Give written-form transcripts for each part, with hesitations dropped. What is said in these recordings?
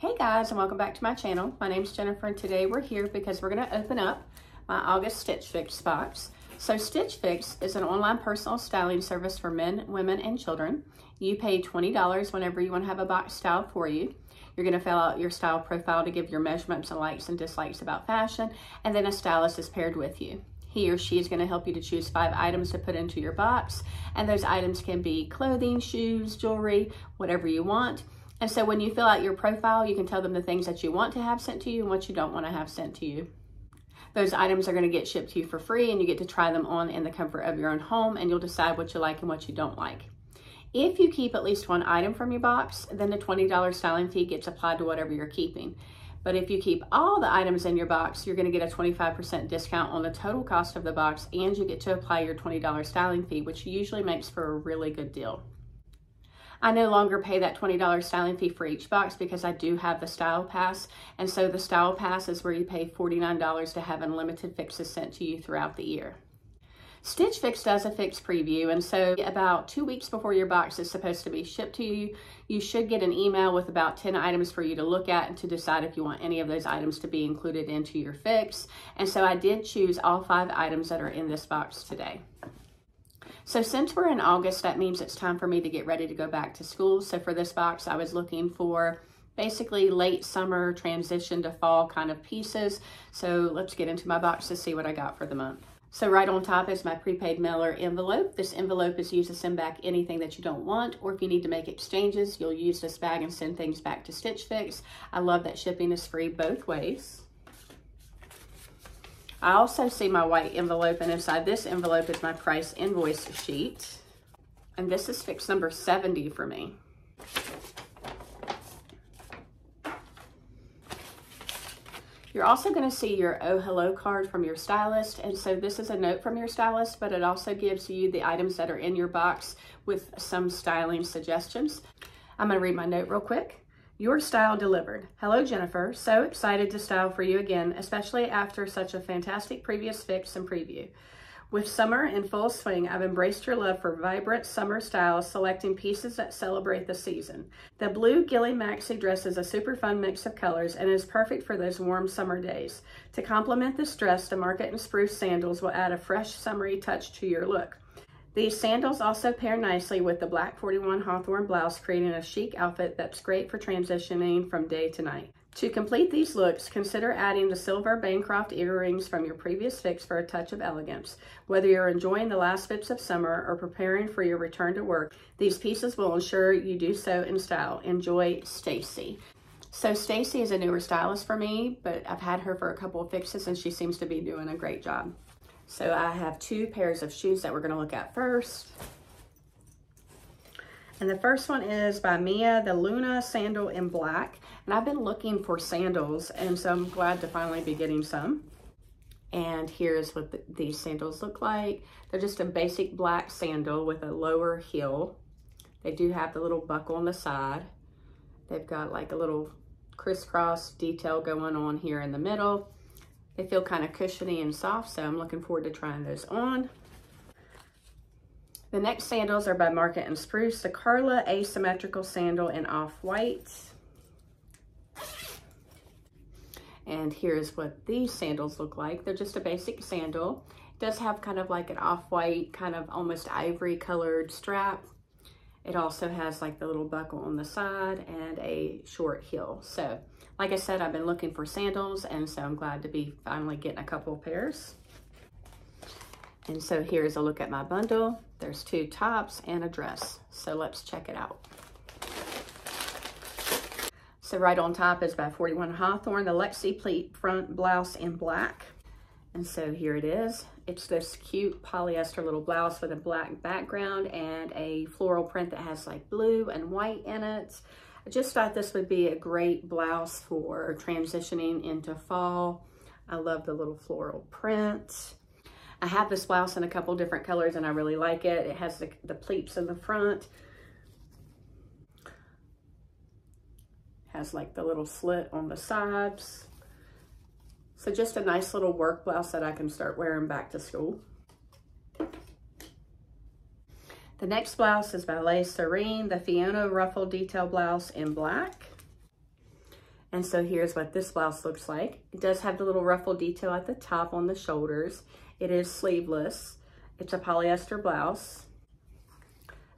Hey guys, and welcome back to my channel. My name's Jennifer, and today we're here because we're going to open up my August Stitch Fix box. So Stitch Fix is an online personal styling service for men, women, and children. You pay $20 whenever you want to have a box styled for you. You're going to fill out your style profile to give your measurements and likes and dislikes about fashion, and then a stylist is paired with you. He or she is going to help you to choose 5 items to put into your box, and those items can be clothing, shoes, jewelry, whatever you want. And so when you fill out your profile, you can tell them the things that you want to have sent to you and what you don't want to have sent to you. Those items are going to get shipped to you for free, and you get to try them on in the comfort of your own home, and you'll decide what you like and what you don't like. If you keep at least one item from your box, then the $20 styling fee gets applied to whatever you're keeping. But if you keep all the items in your box, you're going to get a 25% discount on the total cost of the box, and you get to apply your $20 styling fee, which usually makes for a really good deal. I no longer pay that $20 styling fee for each box because I do have the Style Pass, and so the Style Pass is where you pay $49 to have unlimited fixes sent to you throughout the year. Stitch Fix does a fix preview, and so about 2 weeks before your box is supposed to be shipped to you, you should get an email with about 10 items for you to look at and to decide if you want any of those items to be included into your fix. And so I did choose all 5 items that are in this box today. So since we're in August, that means it's time for me to get ready to go back to school. So for this box, I was looking for basically late summer transition to fall kind of pieces. So let's get into my box to see what I got for the month. So right on top is my prepaid mailer envelope. This envelope is used to send back anything that you don't want, or if you need to make exchanges, you'll use this bag and send things back to Stitch Fix. I love that shipping is free both ways. I also see my white envelope, and inside this envelope is my price invoice sheet. And this is fix number 70 for me. You're also going to see your Oh Hello card from your stylist. And so this is a note from your stylist, but it also gives you the items that are in your box with some styling suggestions. I'm going to read my note real quick. Your style delivered. Hello, Jennifer. So excited to style for you again, especially after such a fantastic previous fix and preview. With summer in full swing, I've embraced your love for vibrant summer styles, selecting pieces that celebrate the season. The blue Gilli Maxi dress is a super fun mix of colors and is perfect for those warm summer days. To complement this dress, the Market and Spruce sandals will add a fresh summery touch to your look. These sandals also pair nicely with the black 41 Hawthorne blouse, creating a chic outfit that's great for transitioning from day to night. To complete these looks, consider adding the silver Bancroft earrings from your previous fix for a touch of elegance. Whether you're enjoying the last bits of summer or preparing for your return to work, these pieces will ensure you do so in style. Enjoy, Stacy. So Stacy is a newer stylist for me, but I've had her for a couple of fixes and she seems to be doing a great job. So I have 2 pairs of shoes that we're going to look at first. And the first one is by Mia, the Leuna sandal in black. And I've been looking for sandals, and so I'm glad to finally be getting some. And here's what these sandals look like. They're just a basic black sandal with a lower heel. They do have the little buckle on the side. They've got like a little crisscross detail going on here in the middle. They feel kind of cushiony and soft, so I'm looking forward to trying those on. The next sandals are by Market and Spruce, the Carlla Asymmetrical sandal in off-white. And here's what these sandals look like. They're just a basic sandal. It does have kind of like an off-white, kind of almost ivory colored strap. It also has like the little buckle on the side and a short heel. So like I said, I've been looking for sandals, and so I'm glad to be finally getting a couple of pairs. And so here's a look at my bundle. There's 2 tops and a dress. So let's check it out. So right on top is by 41 Hawthorne, the Lexie Pleat front blouse in black. And so here it is. It's this cute polyester little blouse with a black background and a floral print that has like blue and white in it. I just thought this would be a great blouse for transitioning into fall. I love the little floral print. I have this blouse in a couple different colors and I really like it. It has the pleats in the front. Has like the little slit on the sides. So just a nice little work blouse that I can start wearing back to school. The next blouse is by Serein, the Fiona Ruffle detail blouse in black. And so here's what this blouse looks like. It does have the little ruffle detail at the top on the shoulders. It is sleeveless. It's a polyester blouse.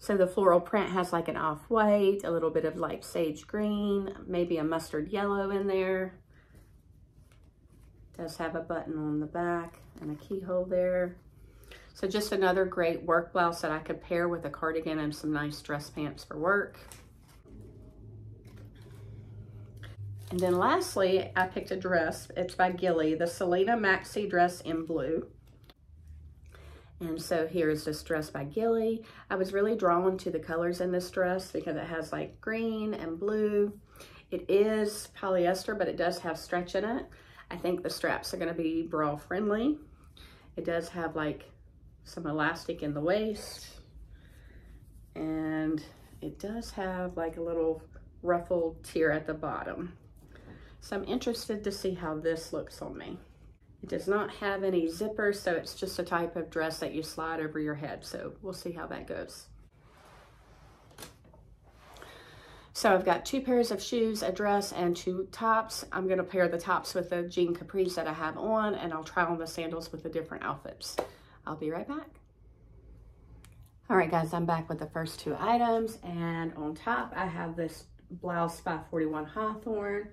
So the floral print has like an off-white, a little bit of like sage green, maybe a mustard yellow in there. It does have a button on the back and a keyhole there. So just another great work blouse that I could pair with a cardigan and some nice dress pants for work. And then lastly, I picked a dress. It's by Gilli, the Selena Maxi dress in blue. And so here's this dress by Gilli. I was really drawn to the colors in this dress because it has like green and blue. It is polyester, but it does have stretch in it. I think the straps are gonna be bra friendly. It does have like some elastic in the waist. And it does have like a little ruffled tier at the bottom. So I'm interested to see how this looks on me. It does not have any zippers, so it's just a type of dress that you slide over your head. So we'll see how that goes. So I've got 2 pairs of shoes, a dress, and 2 tops. I'm gonna pair the tops with the jean capris that I have on, and I'll try on the sandals with the different outfits. I'll be right back. All right, guys, I'm back with the first 2 items, and on top, I have this blouse by 41 Hawthorne.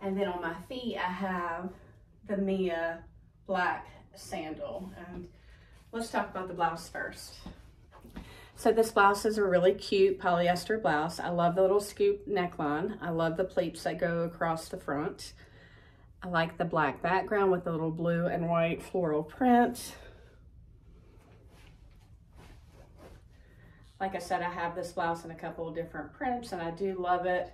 And then on my feet, I have the Mia black sandal. And let's talk about the blouse first. So this blouse is a really cute polyester blouse. I love the little scoop neckline. I love the pleats that go across the front. I like the black background with the little blue and white floral print. Like I said, I have this blouse in a couple of different prints and I do love it.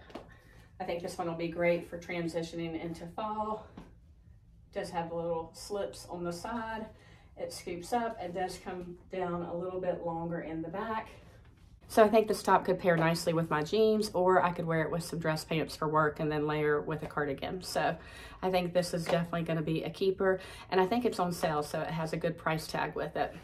I think this one will be great for transitioning into fall. It does have the little slips on the side. It scoops up and does come down a little bit longer in the back. So I think this top could pair nicely with my jeans, or I could wear it with some dress pants for work and then layer with a cardigan. So I think this is definitely going to be a keeper, and I think it's on sale, so it has a good price tag with it.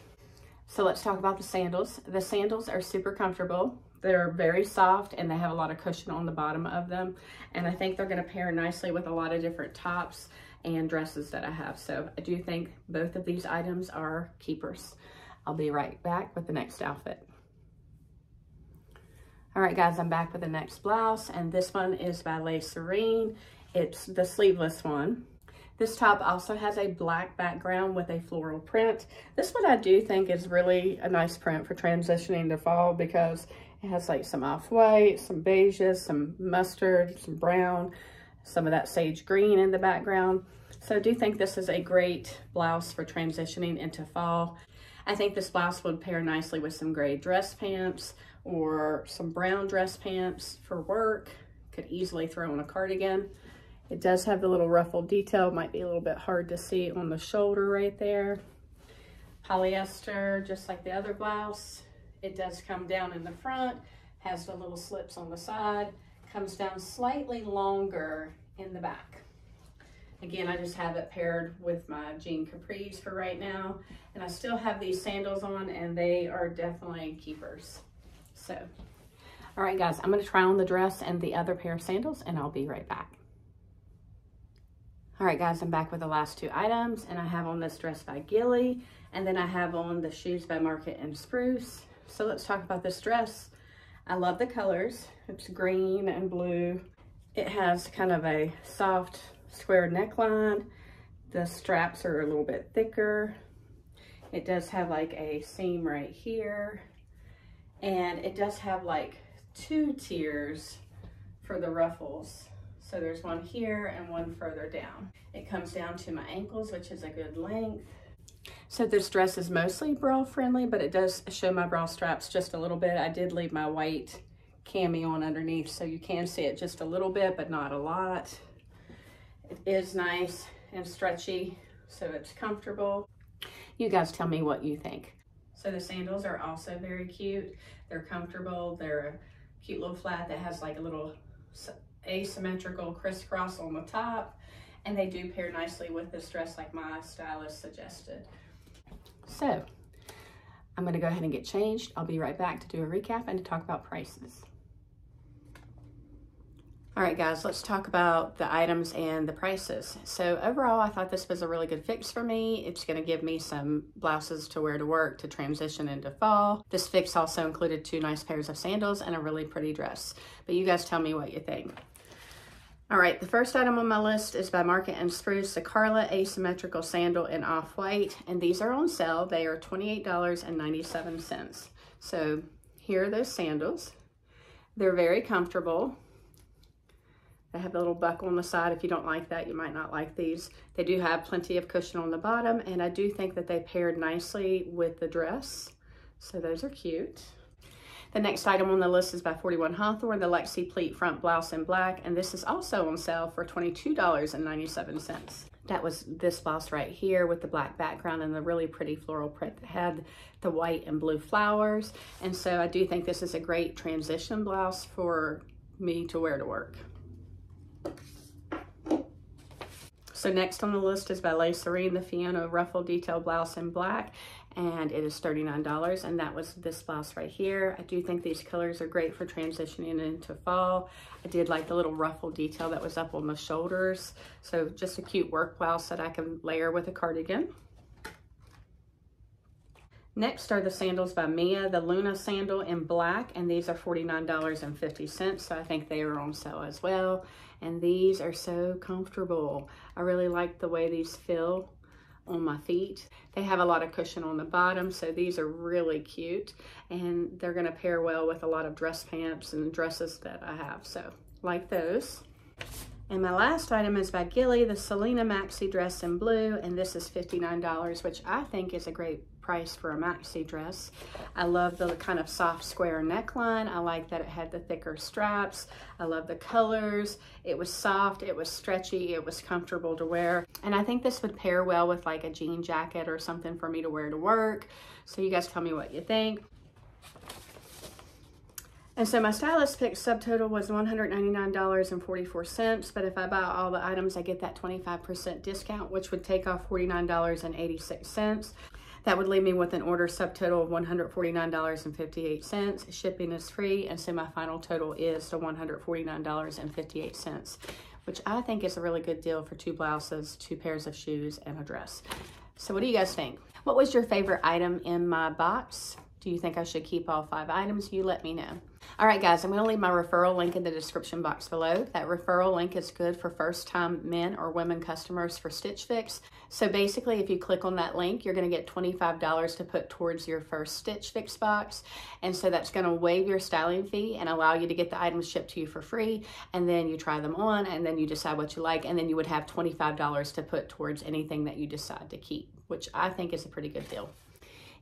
So let's talk about the sandals. The sandals are super comfortable. They're very soft and they have a lot of cushion on the bottom of them. And I think they're gonna pair nicely with a lot of different tops and dresses that I have. So I do think both of these items are keepers. I'll be right back with the next outfit. All right, guys, I'm back with the next blouse, and this one is by Serein. It's the sleeveless one. This top also has a black background with a floral print. This one I do think is really a nice print for transitioning to fall because it has like some off-white, some beiges, some mustard, some brown, some of that sage green in the background. So I do think this is a great blouse for transitioning into fall. I think this blouse would pair nicely with some gray dress pants or some brown dress pants for work. Could easily throw on a cardigan. It does have the little ruffled detail. Might be a little bit hard to see on the shoulder right there. Polyester, just like the other blouse. It does come down in the front, has the little slips on the side, comes down slightly longer in the back. Again, I just have it paired with my jean capris for right now. And I still have these sandals on, and they are definitely keepers. So, all right, guys, I'm gonna try on the dress and the other pair of sandals, and I'll be right back. All right, guys, I'm back with the last 2 items, and I have on this dress by Gilli, and then I have on the shoes by Market and Spruce. So let's talk about this dress. I love the colors. It's green and blue. It has kind of a soft square neckline. The straps are a little bit thicker. It does have like a seam right here. And it does have like 2 tiers for the ruffles. So there's one here and one further down. It comes down to my ankles, which is a good length. So this dress is mostly bra friendly, but it does show my bra straps just a little bit. I did leave my white cami on underneath, so you can see it just a little bit, but not a lot. It is nice and stretchy, so it's comfortable. You guys tell me what you think. So the sandals are also very cute. They're comfortable. They're a cute little flat that has like a little asymmetrical crisscross on the top, and they do pair nicely with this dress like my stylist suggested. So I'm gonna go ahead and get changed. I'll be right back to do a recap and to talk about prices. All right, guys, let's talk about the items and the prices. So overall, I thought this was a really good fix for me. It's gonna give me some blouses to wear to work to transition into fall. This fix also included 2 nice pairs of sandals and a really pretty dress. But you guys tell me what you think. All right, the first item on my list is by Market and Spruce, the Carlla Asymmetrical Sandal in Off-White, and these are on sale. They are $28.97. So here are those sandals. They're very comfortable. They have a little buckle on the side. If you don't like that, you might not like these. They do have plenty of cushion on the bottom, and I do think that they paired nicely with the dress. So those are cute. The next item on the list is by 41 Hawthorne, the Lexie Pleat front blouse in black, and this is also on sale for $22.97. That was this blouse right here with the black background and the really pretty floral print that had the white and blue flowers. And so I do think this is a great transition blouse for me to wear to work. So next on the list is by Serein, the Fiona Ruffle detail blouse in black, and it is $39, and that was this blouse right here. I do think these colors are great for transitioning into fall. I did like the little ruffle detail that was up on the shoulders. So just a cute work blouse that I can layer with a cardigan. Next are the sandals by Mia, the Leuna sandal in black, and these are $49.50, so I think they are on sale as well. And these are so comfortable. I really like the way these feel on my feet. They have a lot of cushion on the bottom, so these are really cute, and they're gonna pair well with a lot of dress pants and dresses that I have, so like those. And my last item is by Gilli, the Selena Maxi dress in blue, and this is $59, which I think is a great price for a maxi dress. I love the kind of soft square neckline. I like that it had the thicker straps. I love the colors. It was soft, it was stretchy, it was comfortable to wear. And I think this would pair well with like a jean jacket or something for me to wear to work. So you guys tell me what you think. And so my stylist pick subtotal was $199.44, but if I buy all the items, I get that 25% discount, which would take off $49.86. That would leave me with an order subtotal of $149.58. Shipping is free, and so my final total is the $149.58, which I think is a really good deal for 2 blouses, 2 pairs of shoes, and a dress. So what do you guys think? What was your favorite item in my box? Do you think I should keep all 5 items? You let me know. All right, guys, I'm going to leave my referral link in the description box below. That referral link is good for first-time men or women customers for Stitch Fix. So basically, if you click on that link, you're going to get $25 to put towards your first Stitch Fix box. And so that's going to waive your styling fee and allow you to get the items shipped to you for free. And then you try them on, and then you decide what you like. And then you would have $25 to put towards anything that you decide to keep, which I think is a pretty good deal.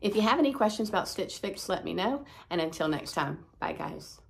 If you have any questions about Stitch Fix, let me know. And until next time, bye guys.